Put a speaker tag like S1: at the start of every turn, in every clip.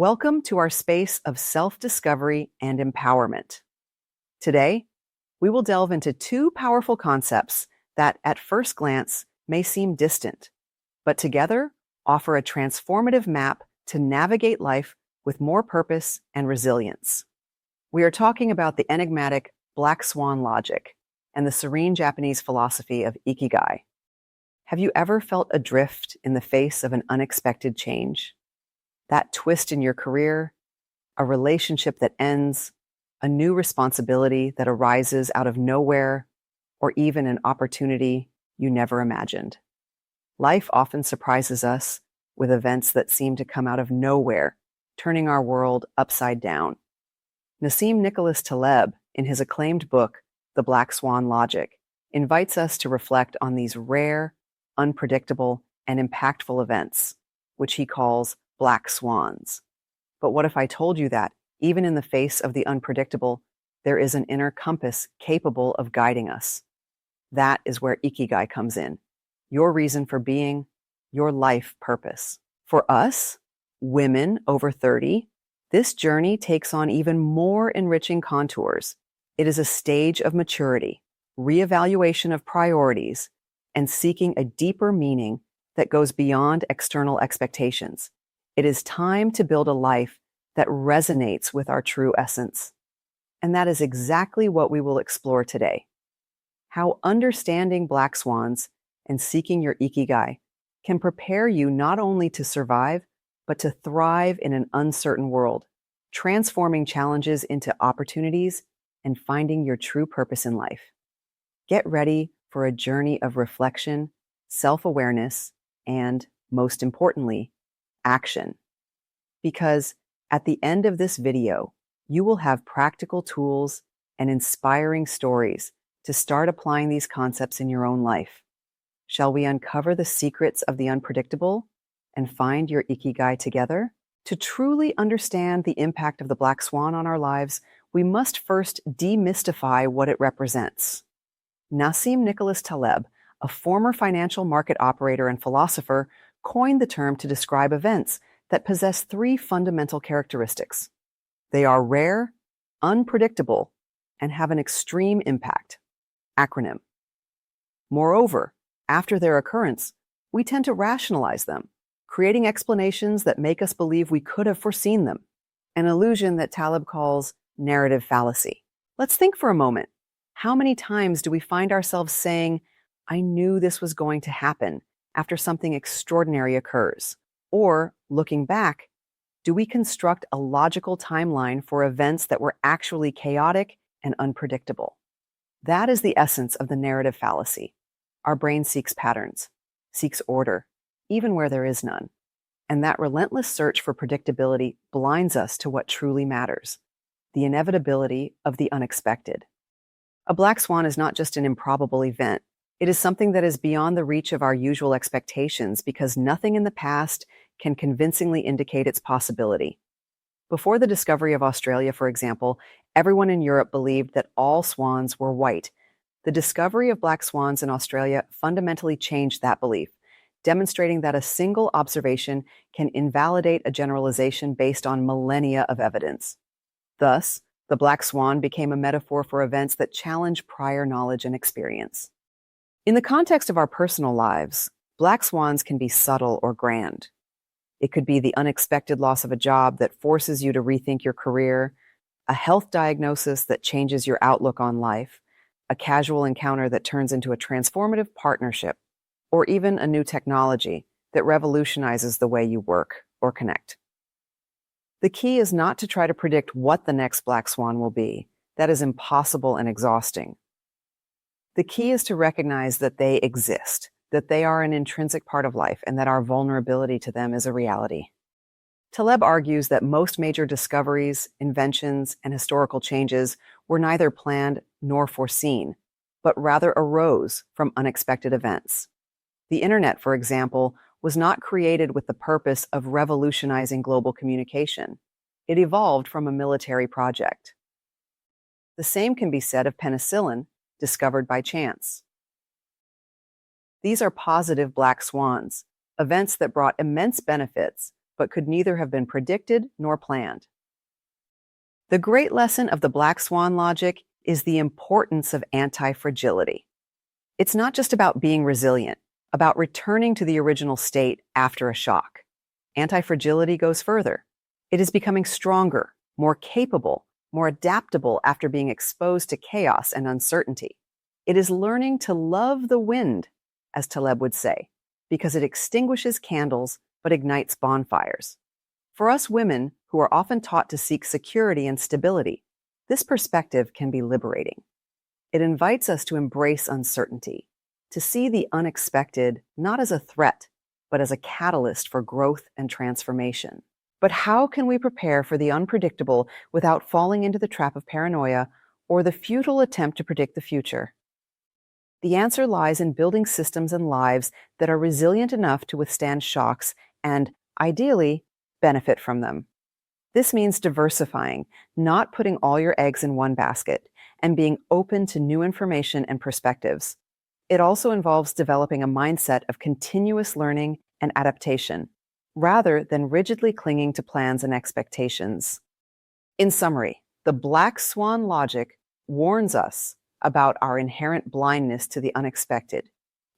S1: Welcome to our space of self-discovery and empowerment. Today, we will delve into two powerful concepts that, at first glance, may seem distant, but together offer a transformative map to navigate life with more purpose and resilience. We are talking about the enigmatic Black Swan Logic and the serene Japanese philosophy of Ikigai. Have you ever felt adrift in the face of an unexpected change? That twist in your career, a relationship that ends, a new responsibility that arises out of nowhere, or even an opportunity you never imagined. Life often surprises us with events that seem to come out of nowhere, turning our world upside down. Nassim Nicholas Taleb, in his acclaimed book, The Black Swan Logic, invites us to reflect on these rare, unpredictable, and impactful events, which he calls Black Swans. But what if I told you that, even in the face of the unpredictable, there is an inner compass capable of guiding us? That is where Ikigai comes in, your reason for being, your life purpose. For us, women over 30, this journey takes on even more enriching contours. It is a stage of maturity, reevaluation of priorities, and seeking a deeper meaning that goes beyond external expectations. It is time to build a life that resonates with our true essence. And that is exactly what we will explore today. How understanding Black Swans and seeking your Ikigai can prepare you not only to survive, but to thrive in an uncertain world, transforming challenges into opportunities and finding your true purpose in life. Get ready for a journey of reflection, self-awareness, and, most importantly, action. Because at the end of this video, you will have practical tools and inspiring stories to start applying these concepts in your own life. Shall we uncover the secrets of the unpredictable and find your Ikigai together? To truly understand the impact of the Black Swan on our lives, we must first demystify what it represents. Nassim Nicholas Taleb, a former financial market operator and philosopher, coined the term to describe events that possess three fundamental characteristics. They are rare, unpredictable, and have an extreme impact. Acronym. Moreover, after their occurrence, we tend to rationalize them, creating explanations that make us believe we could have foreseen them, an illusion that Taleb calls narrative fallacy. Let's think for a moment. How many times do we find ourselves saying, "I knew this was going to happen," after something extraordinary occurs? Or, looking back, do we construct a logical timeline for events that were actually chaotic and unpredictable? That is the essence of the narrative fallacy. Our brain seeks patterns, seeks order, even where there is none. And that relentless search for predictability blinds us to what truly matters, the inevitability of the unexpected. A black swan is not just an improbable event. It is something that is beyond the reach of our usual expectations because nothing in the past can convincingly indicate its possibility. Before the discovery of Australia, for example, everyone in Europe believed that all swans were white. The discovery of black swans in Australia fundamentally changed that belief, demonstrating that a single observation can invalidate a generalization based on millennia of evidence. Thus, the black swan became a metaphor for events that challenge prior knowledge and experience. In the context of our personal lives, black swans can be subtle or grand. It could be the unexpected loss of a job that forces you to rethink your career, a health diagnosis that changes your outlook on life, a casual encounter that turns into a transformative partnership, or even a new technology that revolutionizes the way you work or connect. The key is not to try to predict what the next black swan will be. That is impossible and exhausting. The key is to recognize that they exist, that they are an intrinsic part of life, and that our vulnerability to them is a reality. Taleb argues that most major discoveries, inventions, and historical changes were neither planned nor foreseen, but rather arose from unexpected events. The internet, for example, was not created with the purpose of revolutionizing global communication. It evolved from a military project. The same can be said of penicillin, discovered by chance. These are positive black swans, events that brought immense benefits, but could neither have been predicted nor planned. The great lesson of the Black Swan Logic is the importance of antifragility. It's not just about being resilient, about returning to the original state after a shock. Antifragility goes further. It is becoming stronger, more capable, more adaptable after being exposed to chaos and uncertainty. It is learning to love the wind, as Taleb would say, because it extinguishes candles but ignites bonfires. For us women, who are often taught to seek security and stability, this perspective can be liberating. It invites us to embrace uncertainty, to see the unexpected not as a threat, but as a catalyst for growth and transformation. But how can we prepare for the unpredictable without falling into the trap of paranoia or the futile attempt to predict the future? The answer lies in building systems and lives that are resilient enough to withstand shocks and, ideally, benefit from them. This means diversifying, not putting all your eggs in one basket, and being open to new information and perspectives. It also involves developing a mindset of continuous learning and adaptation, rather than rigidly clinging to plans and expectations. In summary, the Black Swan Logic warns us about our inherent blindness to the unexpected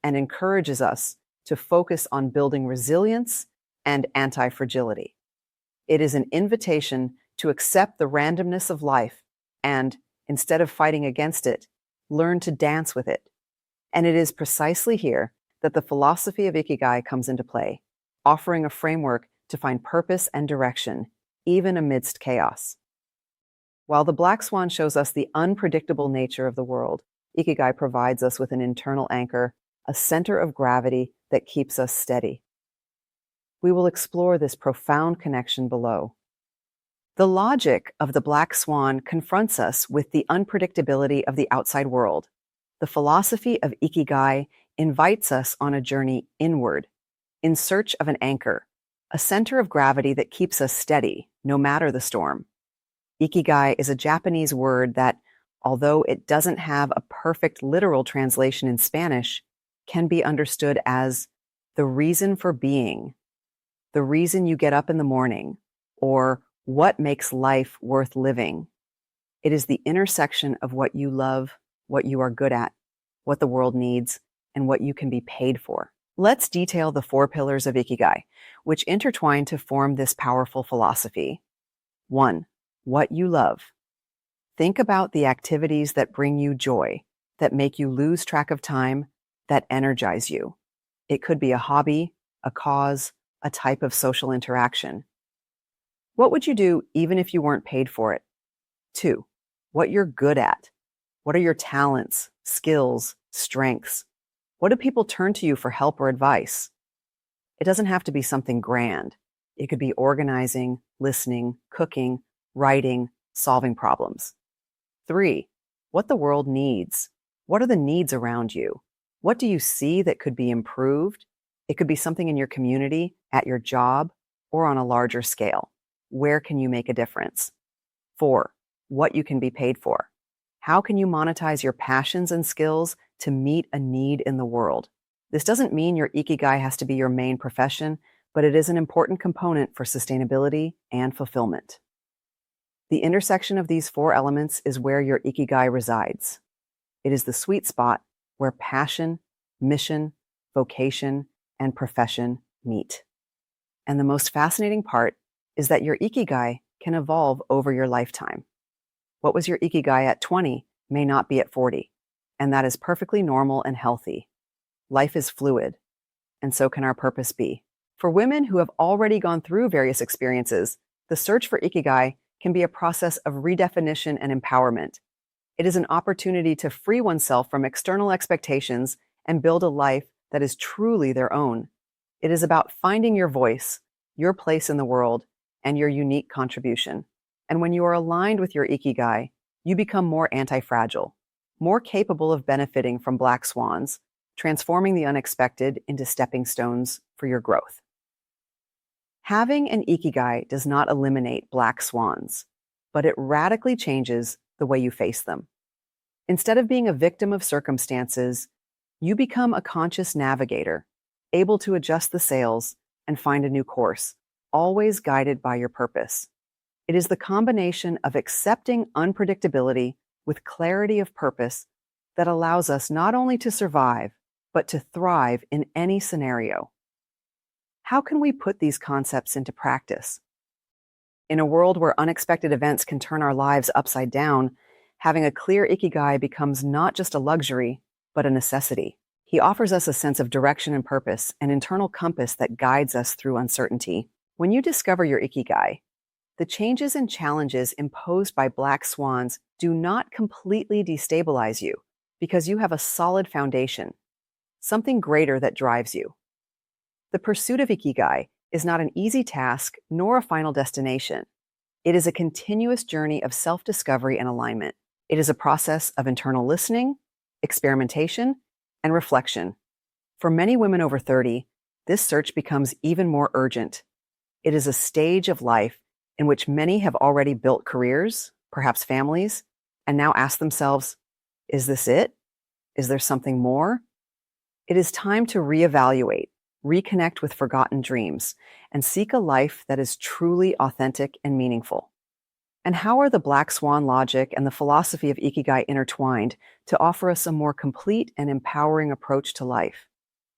S1: and encourages us to focus on building resilience and anti-fragility. It is an invitation to accept the randomness of life and, instead of fighting against it, learn to dance with it. And it is precisely here that the philosophy of Ikigai comes into play, offering a framework to find purpose and direction, even amidst chaos. While the Black Swan shows us the unpredictable nature of the world, Ikigai provides us with an internal anchor, a center of gravity that keeps us steady. We will explore this profound connection below. The logic of the Black Swan confronts us with the unpredictability of the outside world. The philosophy of Ikigai invites us on a journey inward, in search of an anchor, a center of gravity that keeps us steady, no matter the storm. Ikigai is a Japanese word that, although it doesn't have a perfect literal translation in Spanish, can be understood as the reason for being, the reason you get up in the morning, or what makes life worth living. It is the intersection of what you love, what you are good at, what the world needs, and what you can be paid for. Let's detail the 4 pillars of Ikigai, which intertwine to form this powerful philosophy. 1. What you love. Think about the activities that bring you joy, that make you lose track of time, that energize you. It could be a hobby, a cause, a type of social interaction. What would you do even if you weren't paid for it? 2. What you're good at. What are your talents, skills, strengths? What do people turn to you for help or advice? It doesn't have to be something grand. It could be organizing, listening, cooking, writing, solving problems. 3. What the world needs. What are the needs around you? What do you see that could be improved? It could be something in your community, at your job, or on a larger scale. Where can you make a difference? 4. What you can be paid for. How can you monetize your passions and skills to meet a need in the world? This doesn't mean your Ikigai has to be your main profession, but it is an important component for sustainability and fulfillment. The intersection of these 4 elements is where your Ikigai resides. It is the sweet spot where passion, mission, vocation, and profession meet. And the most fascinating part is that your Ikigai can evolve over your lifetime. What was your Ikigai at 20 may not be at 40, and that is perfectly normal and healthy. Life is fluid, and so can our purpose be. For women who have already gone through various experiences, the search for Ikigai can be a process of redefinition and empowerment. It is an opportunity to free oneself from external expectations and build a life that is truly their own. It is about finding your voice, your place in the world, and your unique contribution. And when you are aligned with your Ikigai, you become more anti-fragile, more capable of benefiting from Black Swans, transforming the unexpected into stepping stones for your growth. Having an Ikigai does not eliminate Black Swans, but it radically changes the way you face them. Instead of being a victim of circumstances, you become a conscious navigator, able to adjust the sails and find a new course, always guided by your purpose. It is the combination of accepting unpredictability with clarity of purpose that allows us not only to survive, but to thrive in any scenario. How can we put these concepts into practice? In a world where unexpected events can turn our lives upside down, having a clear ikigai becomes not just a luxury, but a necessity. He offers us a sense of direction and purpose, an internal compass that guides us through uncertainty. When you discover your ikigai, the changes and challenges imposed by Black Swans do not completely destabilize you because you have a solid foundation, something greater that drives you. The pursuit of ikigai is not an easy task nor a final destination. It is a continuous journey of self-discovery and alignment. It is a process of internal listening, experimentation, and reflection. For many women over 30, this search becomes even more urgent. It is a stage of life in which many have already built careers, perhaps families, and now ask themselves, is this it? Is there something more? It is time to reevaluate, reconnect with forgotten dreams, and seek a life that is truly authentic and meaningful. And how are the Black Swan Logic and the philosophy of Ikigai intertwined to offer us a more complete and empowering approach to life?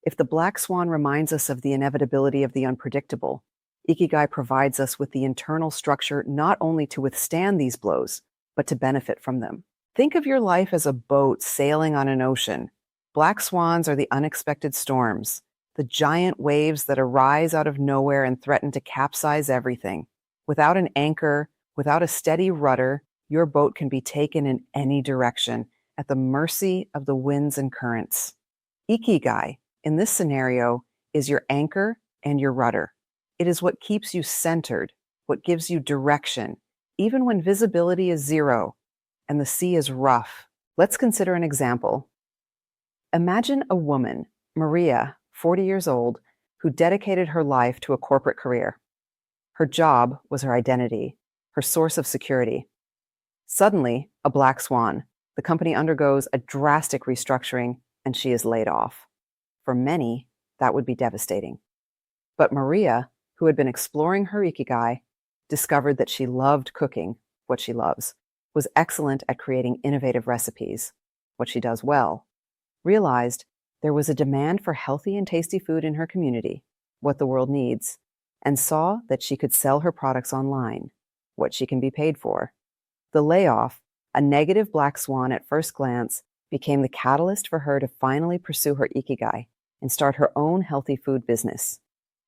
S1: If the Black Swan reminds us of the inevitability of the unpredictable, Ikigai provides us with the internal structure not only to withstand these blows, but to benefit from them. Think of your life as a boat sailing on an ocean. Black swans are the unexpected storms, the giant waves that arise out of nowhere and threaten to capsize everything. Without an anchor, without a steady rudder, your boat can be taken in any direction at the mercy of the winds and currents. Ikigai, in this scenario, is your anchor and your rudder. It is what keeps you centered, what gives you direction, even when visibility is zero and the sea is rough. Let's consider an example. Imagine a woman, Maria, 40 years old, who dedicated her life to a corporate career. Her job was her identity, her source of security. Suddenly, a black swan. The company undergoes a drastic restructuring and she is laid off. For many, that would be devastating. But Maria, who had been exploring her ikigai, discovered that she loved cooking, what she loves, was excellent at creating innovative recipes, what she does well, realized there was a demand for healthy and tasty food in her community, what the world needs, and saw that she could sell her products online, what she can be paid for. The layoff, a negative black swan at first glance, became the catalyst for her to finally pursue her ikigai and start her own healthy food business.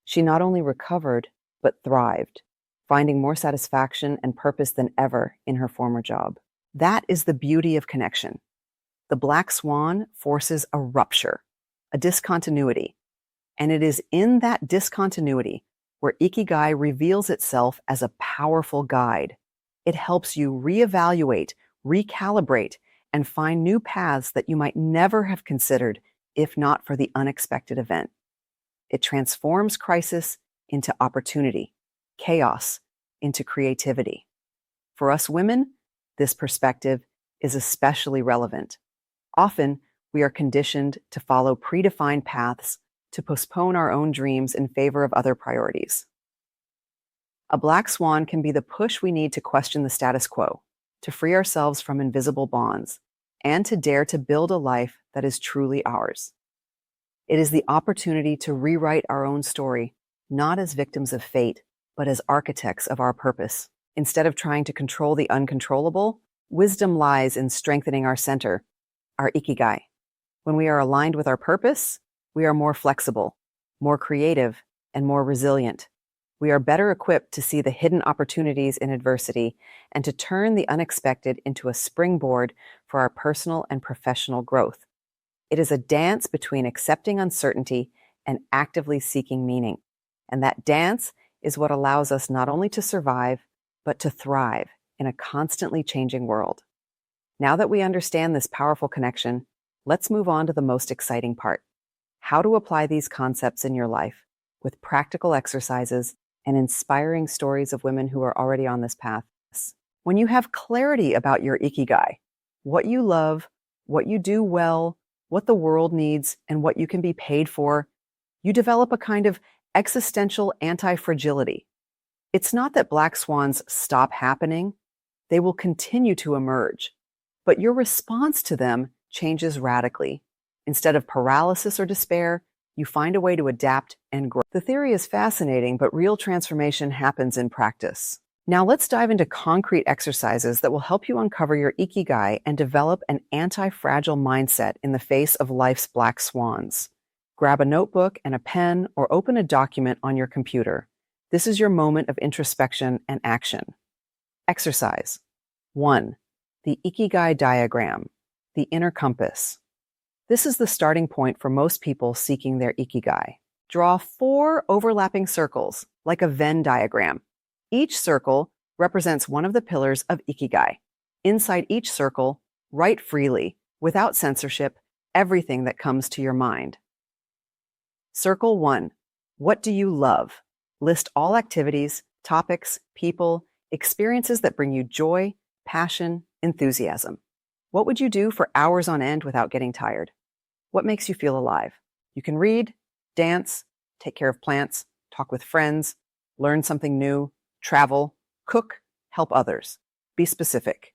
S1: She not only recovered, but thrived, finding more satisfaction and purpose than ever in her former job. That is the beauty of connection. The black swan forces a rupture, a discontinuity, and it is in that discontinuity where ikigai reveals itself as a powerful guide. It helps you reevaluate, recalibrate, and find new paths that you might never have considered if not for the unexpected event. It transforms crisis into opportunity, chaos into creativity. For us women, this perspective is especially relevant. Often, we are conditioned to follow predefined paths, to postpone our own dreams in favor of other priorities. A black swan can be the push we need to question the status quo, to free ourselves from invisible bonds, and to dare to build a life that is truly ours. It is the opportunity to rewrite our own story, not as victims of fate, but as architects of our purpose. Instead of trying to control the uncontrollable, wisdom lies in strengthening our center, our ikigai. When we are aligned with our purpose, we are more flexible, more creative, and more resilient. We are better equipped to see the hidden opportunities in adversity and to turn the unexpected into a springboard for our personal and professional growth. It is a dance between accepting uncertainty and actively seeking meaning. And that dance is what allows us not only to survive, but to thrive in a constantly changing world. Now that we understand this powerful connection, let's move on to the most exciting part: how to apply these concepts in your life with practical exercises and inspiring stories of women who are already on this path. When you have clarity about your ikigai, what you love, what you do well, what the world needs, and what you can be paid for, you develop a kind of existential antifragility, It's not that black swans stop happening, they will continue to emerge, but your response to them changes radically. Instead of paralysis or despair, you find a way to adapt and grow. The theory is fascinating, but real transformation happens in practice. Now let's dive into concrete exercises that will help you uncover your Ikigai and develop an anti-fragile mindset in the face of life's black swans. Grab a notebook and a pen or open a document on your computer. This is your moment of introspection and action. Exercise 1. The Ikigai diagram, the inner compass. This is the starting point for most people seeking their Ikigai. Draw 4 overlapping circles, like a Venn diagram. Each circle represents one of the pillars of Ikigai. Inside each circle, write freely, without censorship, everything that comes to your mind. Circle 1. What do you love? List all activities, topics, people, experiences that bring you joy, passion, enthusiasm. What would you do for hours on end without getting tired? What makes you feel alive? You can read, dance, take care of plants, talk with friends, learn something new, travel, cook, help others. Be specific.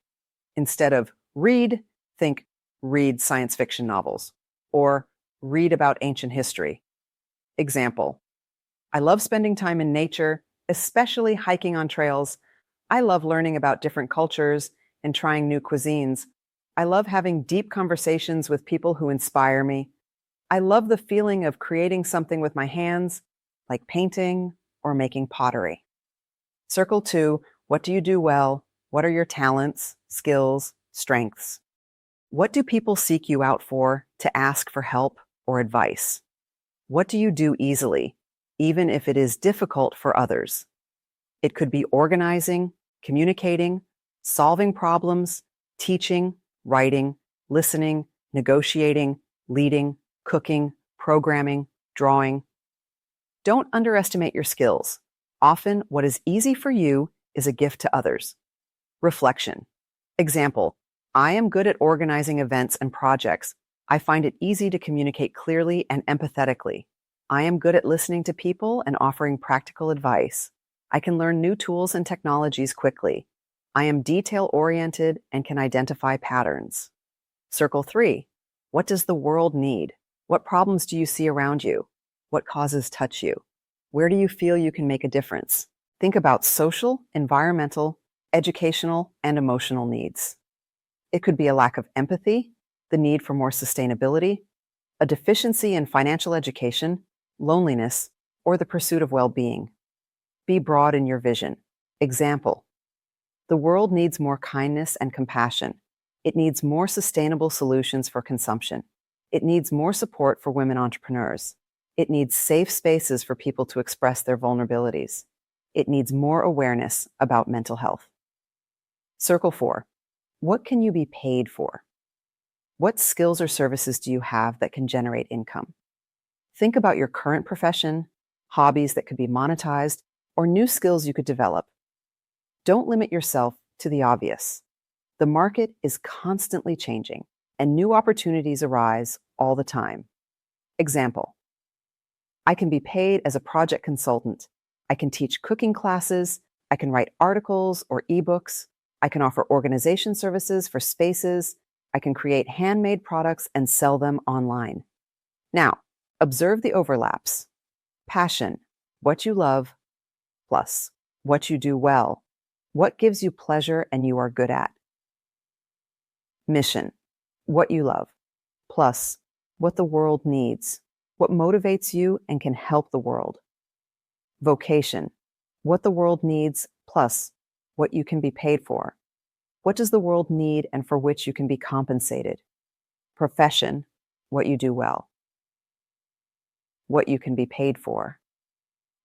S1: Instead of read, think read science fiction novels or read about ancient history. Example, I love spending time in nature, especially hiking on trails. I love learning about different cultures and trying new cuisines. I love having deep conversations with people who inspire me. I love the feeling of creating something with my hands, like painting or making pottery. Circle 2, what do you do well? What are your talents, skills, strengths? What do people seek you out for to ask for help or advice? What do you do easily, even if it is difficult for others? It could be organizing, communicating, solving problems, teaching, writing, listening, negotiating, leading, cooking, programming, drawing. Don't underestimate your skills. Often, what is easy for you is a gift to others. Reflection. Example, I am good at organizing events and projects. I find it easy to communicate clearly and empathetically. I am good at listening to people and offering practical advice. I can learn new tools and technologies quickly. I am detail-oriented and can identify patterns. Circle 3. What does the world need? What problems do you see around you? What causes touch you? Where do you feel you can make a difference? Think about social, environmental, educational, and emotional needs. It could be a lack of empathy, the need for more sustainability, a deficiency in financial education, loneliness, or the pursuit of well-being. Be broad in your vision. Example, the world needs more kindness and compassion. It needs more sustainable solutions for consumption. It needs more support for women entrepreneurs. It needs safe spaces for people to express their vulnerabilities. It needs more awareness about mental health. Circle 4. What can you be paid for? What skills or services do you have that can generate income? Think about your current profession, hobbies that could be monetized, or new skills you could develop. Don't limit yourself to the obvious. The market is constantly changing, and new opportunities arise all the time. Example, I can be paid as a project consultant. I can teach cooking classes. I can write articles or ebooks. I can offer organization services for spaces. I can create handmade products and sell them online. Now, observe the overlaps. Passion, what you love, plus what you do well, what gives you pleasure and you are good at. Mission, what you love, plus what the world needs, what motivates you and can help the world. Vocation, what the world needs, plus what you can be paid for. What does the world need and for which you can be compensated? Profession, what you do well. What you can be paid for.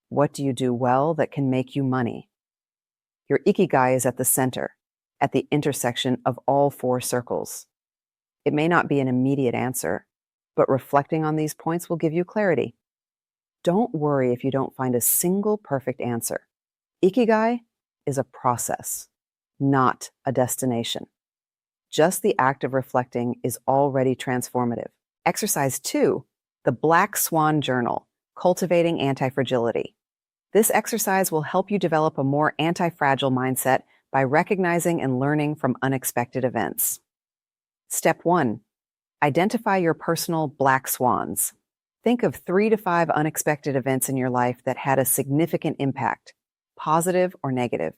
S1: What do you do well that can make you money? Your Ikigai is at the center, at the intersection of all 4 circles. It may not be an immediate answer, but reflecting on these points will give you clarity. Don't worry if you don't find a single perfect answer. Ikigai is a process, not a destination. Just the act of reflecting is already transformative. Exercise 2, the Black Swan Journal, Cultivating Antifragility. This exercise will help you develop a more anti-fragile mindset by recognizing and learning from unexpected events. Step 1. Identify your personal Black Swans. Think of 3 to 5 unexpected events in your life that had a significant impact, positive or negative.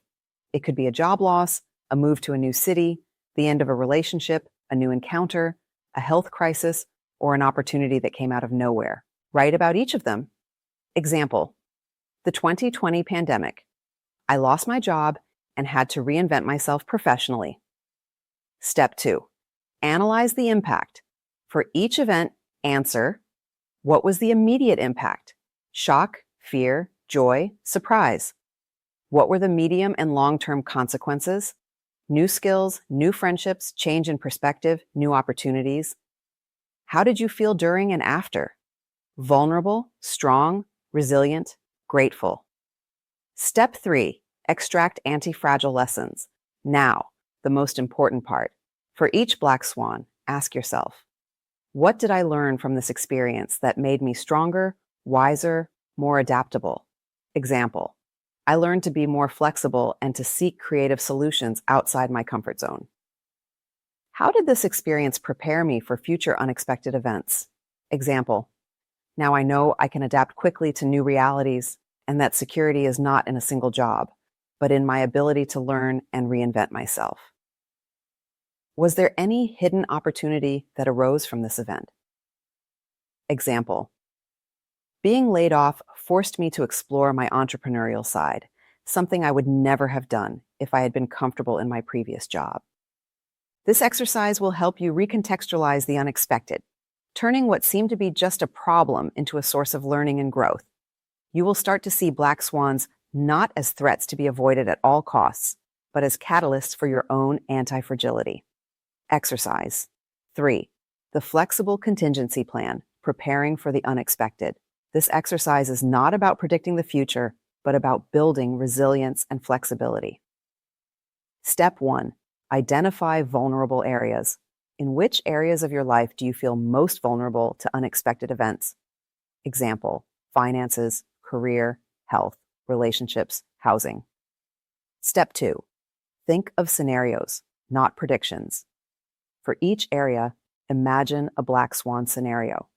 S1: It could be a job loss, a move to a new city, the end of a relationship, a new encounter, a health crisis, or an opportunity that came out of nowhere. Write about each of them. Example: the 2020 pandemic. I lost my job and had to reinvent myself professionally. Step 2. Analyze the impact. For each event, answer: what was the immediate impact? Shock, fear, joy, surprise. What were the medium and long-term consequences? New skills, new friendships, change in perspective, new opportunities. How did you feel during and after? Vulnerable, strong, resilient, grateful. Step 3. Extract anti-fragile lessons. Now, the most important part. For each Black Swan, ask yourself, what did I learn from this experience that made me stronger, wiser, more adaptable? Example: I learned to be more flexible and to seek creative solutions outside my comfort zone. How did this experience prepare me for future unexpected events? Example: now I know I can adapt quickly to new realities and that security is not in a single job, but in my ability to learn and reinvent myself. Was there any hidden opportunity that arose from this event? Example: being laid off forced me to explore my entrepreneurial side, something I would never have done if I had been comfortable in my previous job. This exercise will help you recontextualize the unexpected, turning what seemed to be just a problem into a source of learning and growth. You will start to see Black Swans not as threats to be avoided at all costs, but as catalysts for your own anti-fragility. Exercise 3. The flexible contingency plan, preparing for the unexpected. This exercise is not about predicting the future, but about building resilience and flexibility. Step 1. Identify vulnerable areas. In which areas of your life do you feel most vulnerable to unexpected events? Example: finances, career, health, relationships, housing. Step 2. Think of scenarios, not predictions. For each area, imagine a Black Swan scenario.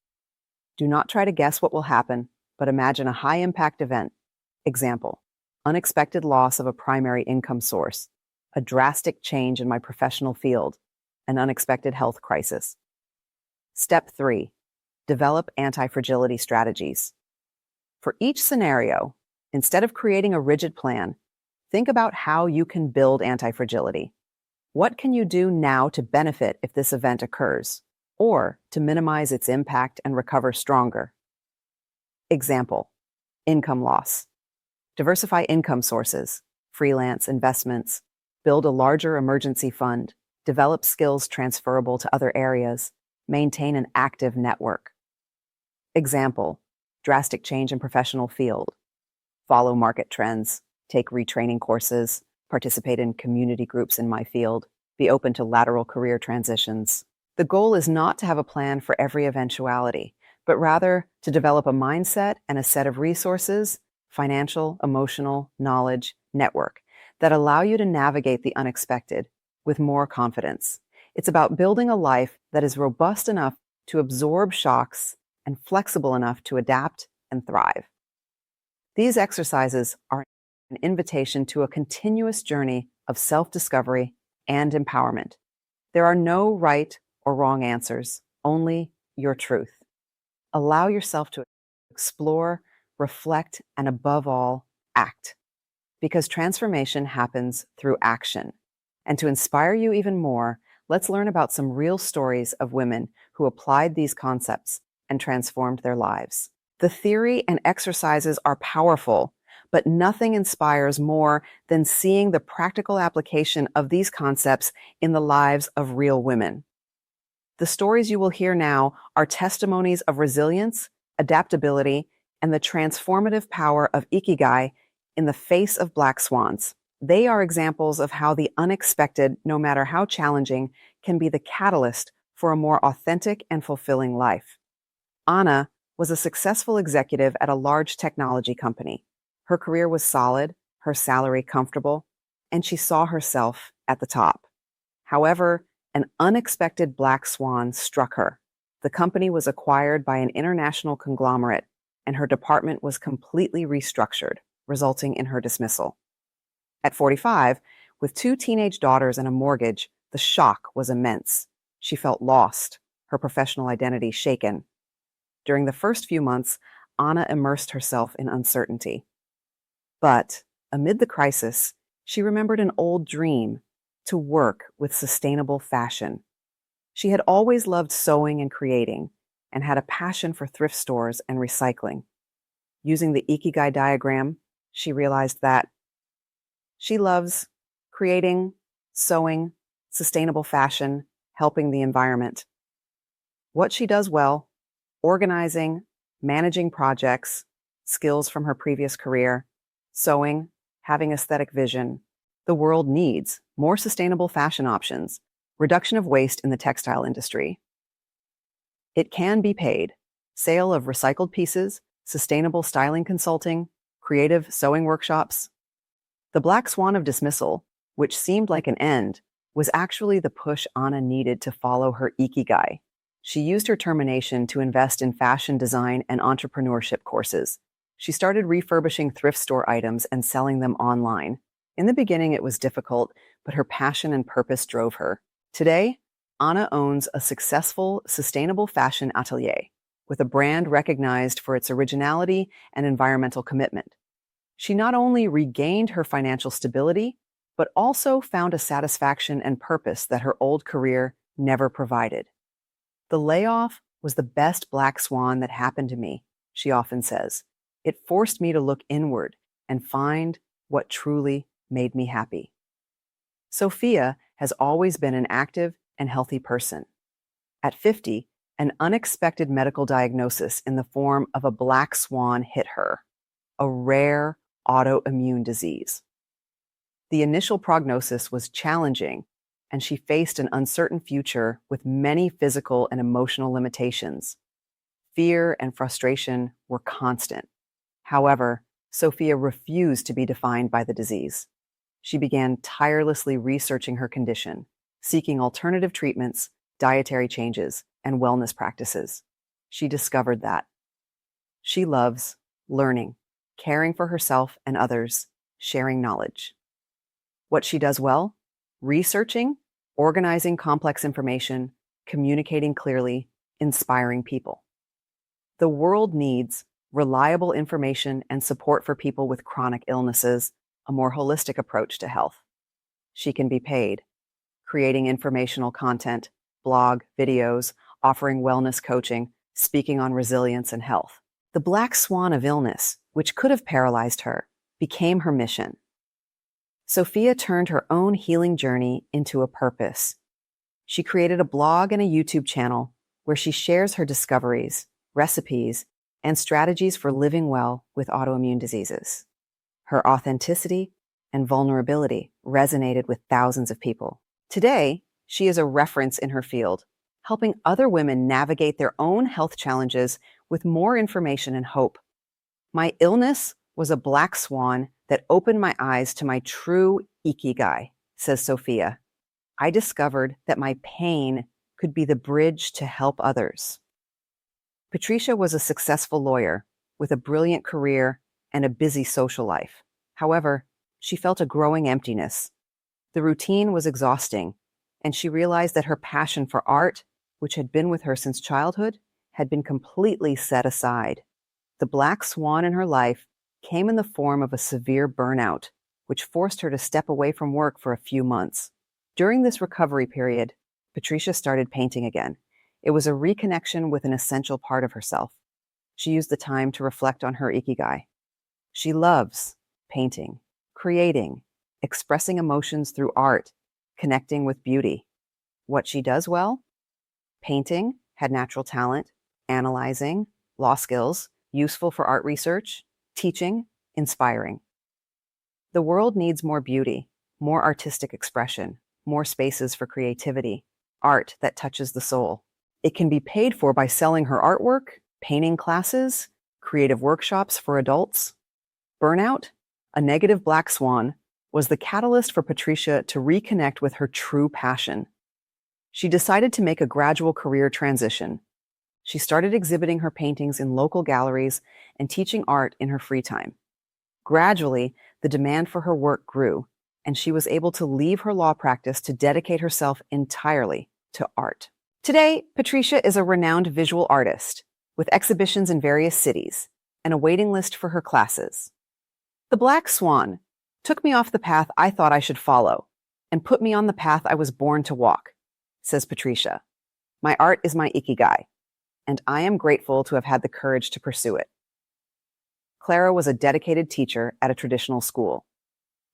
S1: Do not try to guess what will happen, but imagine a high-impact event. Example: unexpected loss of a primary income source, a drastic change in my professional field, an unexpected health crisis. Step 3. Develop anti-fragility strategies. For each scenario, instead of creating a rigid plan, think about how you can build anti-fragility. What can you do now to benefit if this event occurs, or to minimize its impact and recover stronger? Example: income loss. Diversify income sources, freelance investments, build a larger emergency fund, develop skills transferable to other areas, maintain an active network. Example: drastic change in professional field. Follow market trends, take retraining courses, participate in community groups in my field, be open to lateral career transitions. The goal is not to have a plan for every eventuality, but rather to develop a mindset and a set of resources, financial, emotional, knowledge, network, that allow you to navigate the unexpected with more confidence. It's about building a life that is robust enough to absorb shocks and flexible enough to adapt and thrive. These exercises are an invitation to a continuous journey of self-discovery and empowerment. There are no right or wrong answers, only your truth. Allow yourself to explore, reflect, and above all, act. Because transformation happens through action. And to inspire you even more, let's learn about some real stories of women who applied these concepts and transformed their lives. The theory and exercises are powerful, but nothing inspires more than seeing the practical application of these concepts in the lives of real women. The stories you will hear now are testimonies of resilience, adaptability, and the transformative power of Ikigai in the face of Black Swans. They are examples of how the unexpected, no matter how challenging, can be the catalyst for a more authentic and fulfilling life. Anna was a successful executive at a large technology company. Her career was solid, her salary comfortable, and she saw herself at the top. However, an unexpected black swan struck her. The company was acquired by an international conglomerate, and her department was completely restructured, resulting in her dismissal. At 45, with two teenage daughters and a mortgage, the shock was immense. She felt lost, her professional identity shaken. During the first few months, Anna immersed herself in uncertainty. But amid the crisis, she remembered an old dream: to work with sustainable fashion. She had always loved sewing and creating, and had a passion for thrift stores and recycling. Using the Ikigai diagram, she realized that she loves creating, sewing, sustainable fashion, helping the environment. What she does well: organizing, managing projects, skills from her previous career, sewing, having aesthetic vision. The world needs more sustainable fashion options, reduction of waste in the textile industry. It can be paid: sale of recycled pieces, sustainable styling consulting, creative sewing workshops. The black swan of dismissal, which seemed like an end, was actually the push Anna needed to follow her Ikigai. She used her termination to invest in fashion design and entrepreneurship courses. She started refurbishing thrift store items and selling them online. In the beginning, it was difficult, but her passion and purpose drove her. Today, Anna owns a successful, sustainable fashion atelier with a brand recognized for its originality and environmental commitment. She not only regained her financial stability, but also found a satisfaction and purpose that her old career never provided. The layoff was the best black swan that happened to me, she often says. It forced me to look inward and find what truly made me happy. Sophia has always been an active and healthy person. At 50, an unexpected medical diagnosis in the form of a black swan hit her, a rare autoimmune disease. The initial prognosis was challenging, and she faced an uncertain future with many physical and emotional limitations. Fear and frustration were constant. However, Sophia refused to be defined by the disease. She began tirelessly researching her condition, seeking alternative treatments, dietary changes, and wellness practices. She discovered that she loves learning, caring for herself and others, sharing knowledge. What she does well: researching, organizing complex information, communicating clearly, inspiring people. The world needs reliable information and support for people with chronic illnesses, a more holistic approach to health. She can be paid: creating informational content, blog, videos, offering wellness coaching, speaking on resilience and health. The black swan of illness, which could have paralyzed her, became her mission. Sophia turned her own healing journey into a purpose. She created a blog and a YouTube channel where she shares her discoveries, recipes, and strategies for living well with autoimmune diseases. Her authenticity and vulnerability resonated with thousands of people. Today, she is a reference in her field, helping other women navigate their own health challenges with more information and hope. My illness was a black swan that opened my eyes to my true Ikigai, says Sophia. I discovered that my pain could be the bridge to help others. Patricia was a successful lawyer with a brilliant career and a busy social life. However, she felt a growing emptiness. The routine was exhausting, and she realized that her passion for art, which had been with her since childhood, had been completely set aside. The black swan in her life came in the form of a severe burnout, which forced her to step away from work for a few months. During this recovery period, Patricia started painting again. It was a reconnection with an essential part of herself. She used the time to reflect on her Ikigai. She loves painting, creating, expressing emotions through art, connecting with beauty. What she does well: painting, had natural talent; analyzing, law skills, useful for art research; teaching, inspiring. The world needs more beauty, more artistic expression, more spaces for creativity, art that touches the soul. It can be paid for by selling her artwork, painting classes, creative workshops for adults. Burnout, a negative black swan, was the catalyst for Patricia to reconnect with her true passion. She decided to make a gradual career transition. She started exhibiting her paintings in local galleries and teaching art in her free time. Gradually, the demand for her work grew, and she was able to leave her law practice to dedicate herself entirely to art. Today, Patricia is a renowned visual artist with exhibitions in various cities and a waiting list for her classes. The Black Swan took me off the path I thought I should follow and put me on the path I was born to walk, says Patricia. My art is my Ikigai, and I am grateful to have had the courage to pursue it. Clara was a dedicated teacher at a traditional school.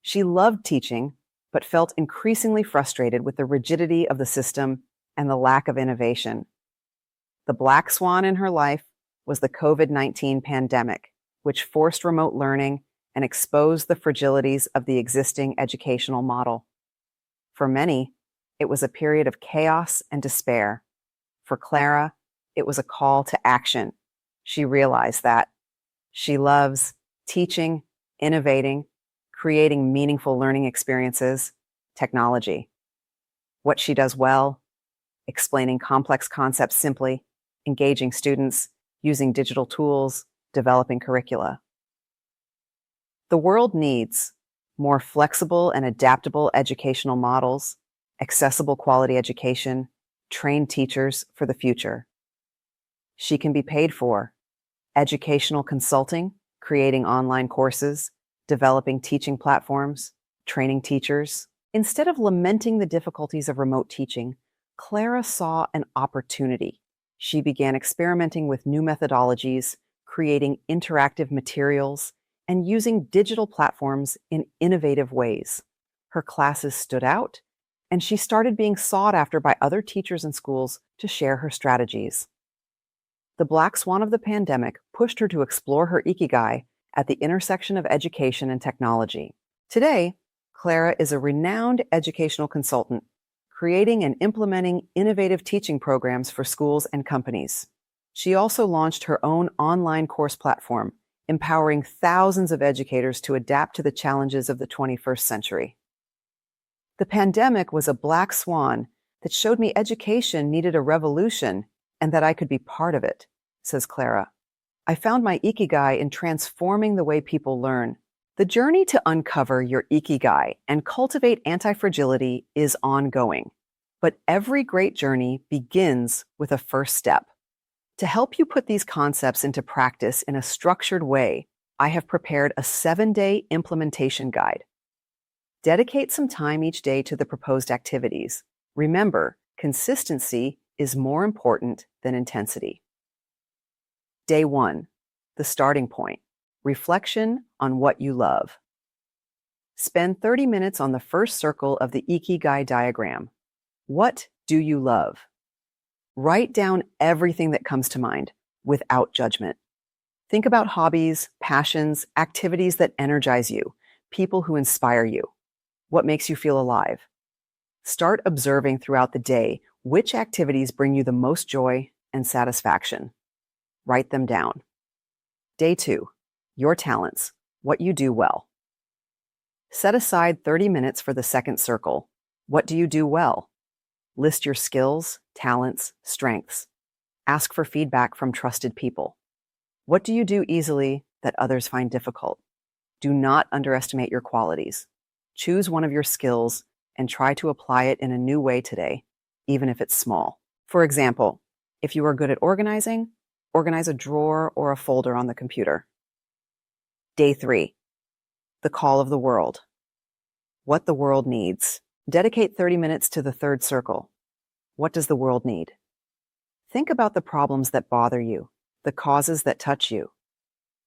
S1: She loved teaching, but felt increasingly frustrated with the rigidity of the system and the lack of innovation. The black swan in her life was the COVID-19 pandemic, which forced remote learning and exposed the fragilities of the existing educational model. For many, it was a period of chaos and despair. For Clara, it was a call to action. She realized that she loves teaching, innovating, creating meaningful learning experiences, technology. What she does well, explaining complex concepts simply, engaging students, using digital tools, developing curricula. The world needs more flexible and adaptable educational models, accessible quality education, trained teachers for the future. She can be paid for educational consulting, creating online courses, developing teaching platforms, training teachers. Instead of lamenting the difficulties of remote teaching, Clara saw an opportunity. She began experimenting with new methodologies, creating interactive materials, and using digital platforms in innovative ways. Her classes stood out, and she started being sought after by other teachers and schools to share her strategies. The black swan of the pandemic pushed her to explore her Ikigai at the intersection of education and technology. Today, Clara is a renowned educational consultant, creating and implementing innovative teaching programs for schools and companies. She also launched her own online course platform, empowering thousands of educators to adapt to the challenges of the 21st century. The pandemic was a black swan that showed me education needed a revolution and that I could be part of it, says Clara. I found my Ikigai in transforming the way people learn. The journey to uncover your Ikigai and cultivate antifragility is ongoing, but every great journey begins with a first step. To help you put these concepts into practice in a structured way, I have prepared a 7-day implementation guide. Dedicate some time each day to the proposed activities. Remember, consistency is more important than intensity. Day 1, the starting point. Reflection on what you love. Spend 30 minutes on the first circle of the Ikigai diagram. What do you love? Write down everything that comes to mind without judgment. Think about hobbies, passions, activities that energize you, people who inspire you. What makes you feel alive? Start observing throughout the day which activities bring you the most joy and satisfaction. Write them down. Day 2, your talents, what you do well. Set aside 30 minutes for the second circle. What do you do well? List your skills, talents, strengths. Ask for feedback from trusted people. What do you do easily that others find difficult? Do not underestimate your qualities. Choose one of your skills and try to apply it in a new way today, even if it's small. For example, if you are good at organizing, organize a drawer or a folder on the computer. Day 3, the call of the world. What the world needs. Dedicate 30 minutes to the third circle. What does the world need? Think about the problems that bother you, the causes that touch you.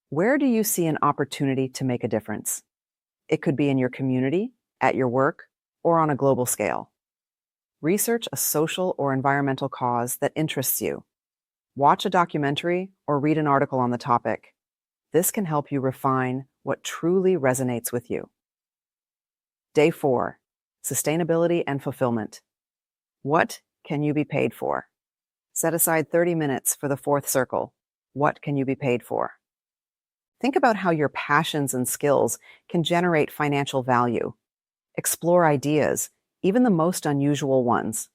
S1: Where do you see an opportunity to make a difference? It could be in your community, at your work, or on a global scale. Research a social or environmental cause that interests you. Watch a documentary or read an article on the topic. This can help you refine what truly resonates with you. Day 4, sustainability and fulfillment. What can you be paid for? Set aside 30 minutes for the fourth circle. What can you be paid for? Think about how your passions and skills can generate financial value. Explore ideas, even the most unusual ones.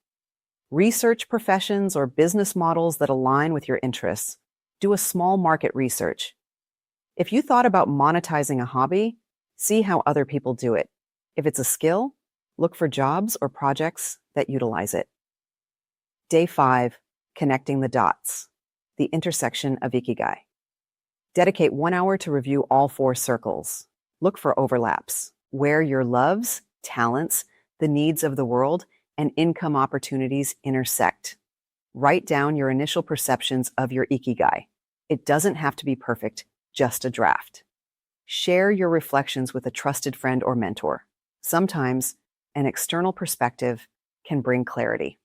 S1: Research professions or business models that align with your interests. Do a small market research. If you thought about monetizing a hobby, see how other people do it. If it's a skill, look for jobs or projects that utilize it. Day 5, connecting the dots, the intersection of Ikigai. Dedicate 1 hour to review all 4 circles. Look for overlaps, where your loves, talents, the needs of the world, and income opportunities intersect. Write down your initial perceptions of your Ikigai. It doesn't have to be perfect, just a draft. Share your reflections with a trusted friend or mentor. Sometimes an external perspective can bring clarity.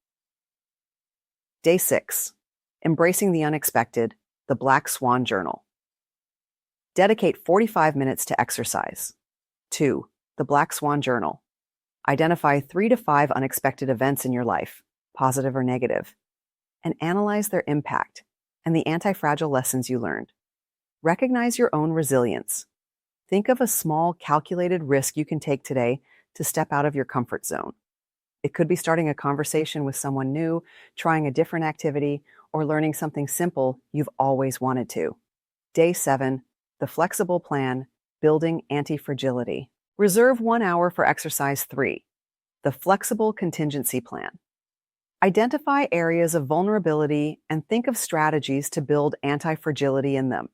S1: Day 6, embracing the unexpected, the Black Swan Journal. Dedicate 45 minutes to exercise. 2, the Black Swan Journal. Identify 3 to 5 unexpected events in your life, positive or negative, and analyze their impact and the anti-fragile lessons you learned. Recognize your own resilience. Think of a small, calculated risk you can take today to step out of your comfort zone. It could be starting a conversation with someone new, trying a different activity, or learning something simple you've always wanted to. Day 7, the flexible plan, building antifragility. Reserve 1 hour for exercise 3, the flexible contingency plan. Identify areas of vulnerability and think of strategies to build antifragility in them.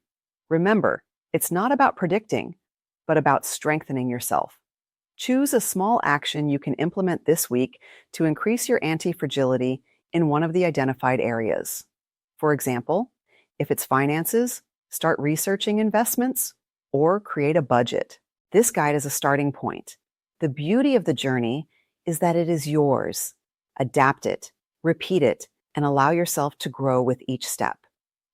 S1: Remember, it's not about predicting, but about strengthening yourself. Choose a small action you can implement this week to increase your antifragility in one of the identified areas. For example, if it's finances, start researching investments or create a budget. This guide is a starting point. The beauty of the journey is that it is yours. Adapt it, repeat it, and allow yourself to grow with each step.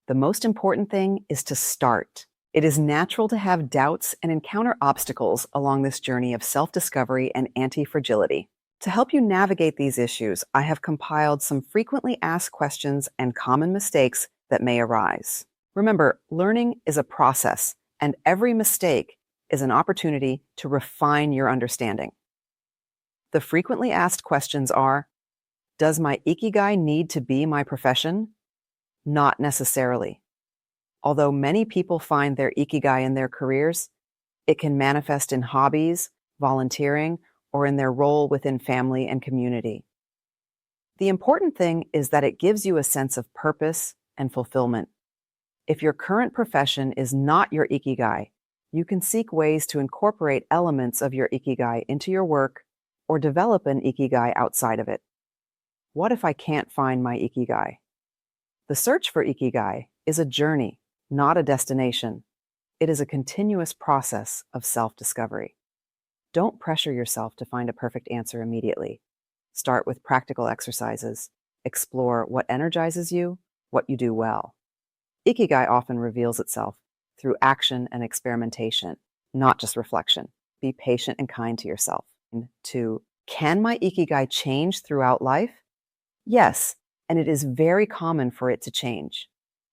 S1: The most important thing is to start. It is natural to have doubts and encounter obstacles along this journey of self-discovery and anti-fragility. To help you navigate these issues, I have compiled some frequently asked questions and common mistakes that may arise. Remember, learning is a process, and every mistake is an opportunity to refine your understanding. The frequently asked questions are, does my Ikigai need to be my profession? Not necessarily. Although many people find their Ikigai in their careers, it can manifest in hobbies, volunteering, or in their role within family and community. The important thing is that it gives you a sense of purpose and fulfillment. If your current profession is not your Ikigai, you can seek ways to incorporate elements of your Ikigai into your work or develop an Ikigai outside of it. What if I can't find my Ikigai? The search for Ikigai is a journey, not a destination. It is a continuous process of self-discovery. Don't pressure yourself to find a perfect answer immediately. Start with practical exercises. Explore what energizes you, what you do well. Ikigai often reveals itself through action and experimentation, not just reflection. Be patient and kind to yourself. 2, can my Ikigai change throughout life? Yes, and it is very common for it to change.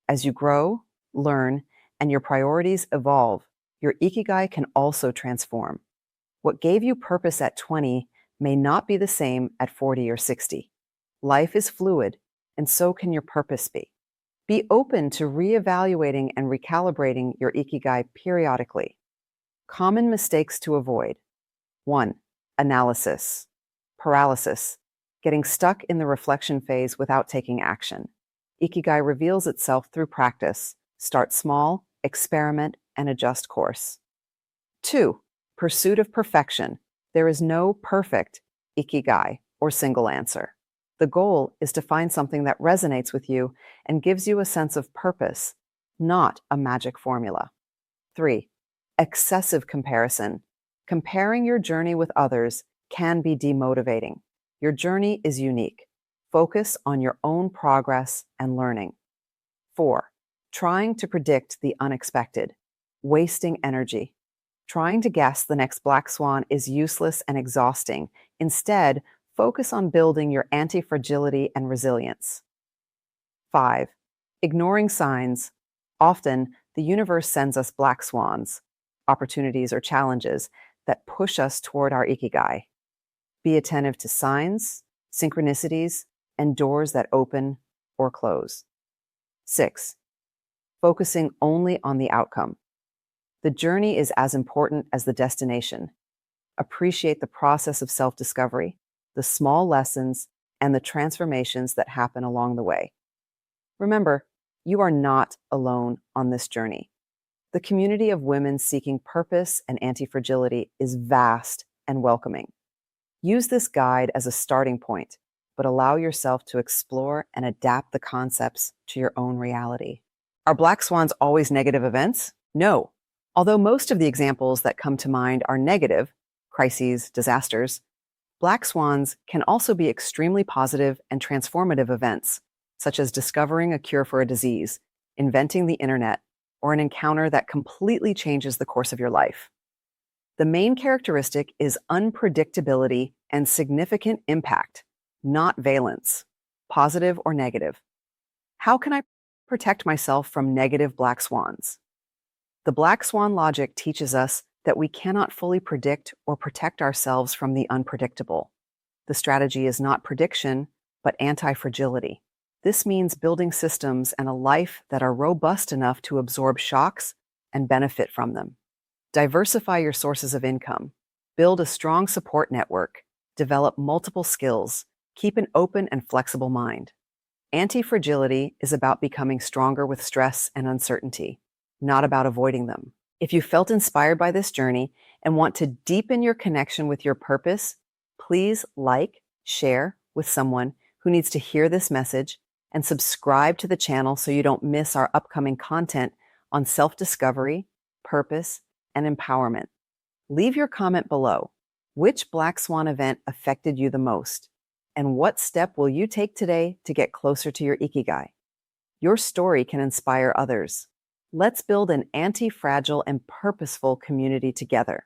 S1: As you grow, learn, and your priorities evolve, your Ikigai can also transform. What gave you purpose at 20 may not be the same at 40 or 60. Life is fluid, and so can your purpose be. Be open to reevaluating and recalibrating your Ikigai periodically. Common mistakes to avoid. 1, analysis. Paralysis. Getting stuck in the reflection phase without taking action. Ikigai reveals itself through practice. Start small, experiment, and adjust course. 2, pursuit of perfection. There is no perfect Ikigai or single answer. The goal is to find something that resonates with you and gives you a sense of purpose, not a magic formula. 3, excessive comparison. Comparing your journey with others can be demotivating. Your journey is unique. Focus on your own progress and learning. 4, trying to predict the unexpected, wasting energy. Trying to guess the next black swan is useless and exhausting. Instead, focus on building your anti-fragility and resilience. 5, ignoring signs. Often, The universe sends us black swans, opportunities or challenges that push us toward our ikigai. Be attentive to signs, synchronicities, and doors that open or close. 6. Focusing only on the outcome. The journey is as important as the destination. Appreciate the process of self-discovery, the small lessons, and the transformations that happen along the way. Remember, you are not alone on this journey. The community of women seeking purpose and antifragility is vast and welcoming. Use this guide as a starting point, but allow yourself to explore and adapt the concepts to your own reality. Are black swans always negative events? No. Although most of the examples that come to mind are negative, crises, disasters, black swans can also be extremely positive and transformative events, such as discovering a cure for a disease, inventing the internet, or an encounter that completely changes the course of your life. The main characteristic is unpredictability and significant impact, not valence, positive or negative. How can I protect myself from negative black swans? The Black Swan Logic teaches us that we cannot fully predict or protect ourselves from the unpredictable. The strategy is not prediction, but anti-fragility. This means building systems and a life that are robust enough to absorb shocks and benefit from them. Diversify your sources of income. Build a strong support network. Develop multiple skills. Keep an open and flexible mind. Anti-fragility is about becoming stronger with stress and uncertainty, not about avoiding them. If you felt inspired by this journey and want to deepen your connection with your purpose, please like, share with someone who needs to hear this message, and subscribe to the channel so you don't miss our upcoming content on self-discovery, purpose, and empowerment. Leave your comment below. Which Black Swan event affected you the most? And what step will you take today to get closer to your ikigai? Your story can inspire others. Let's build an anti-fragile and purposeful community together.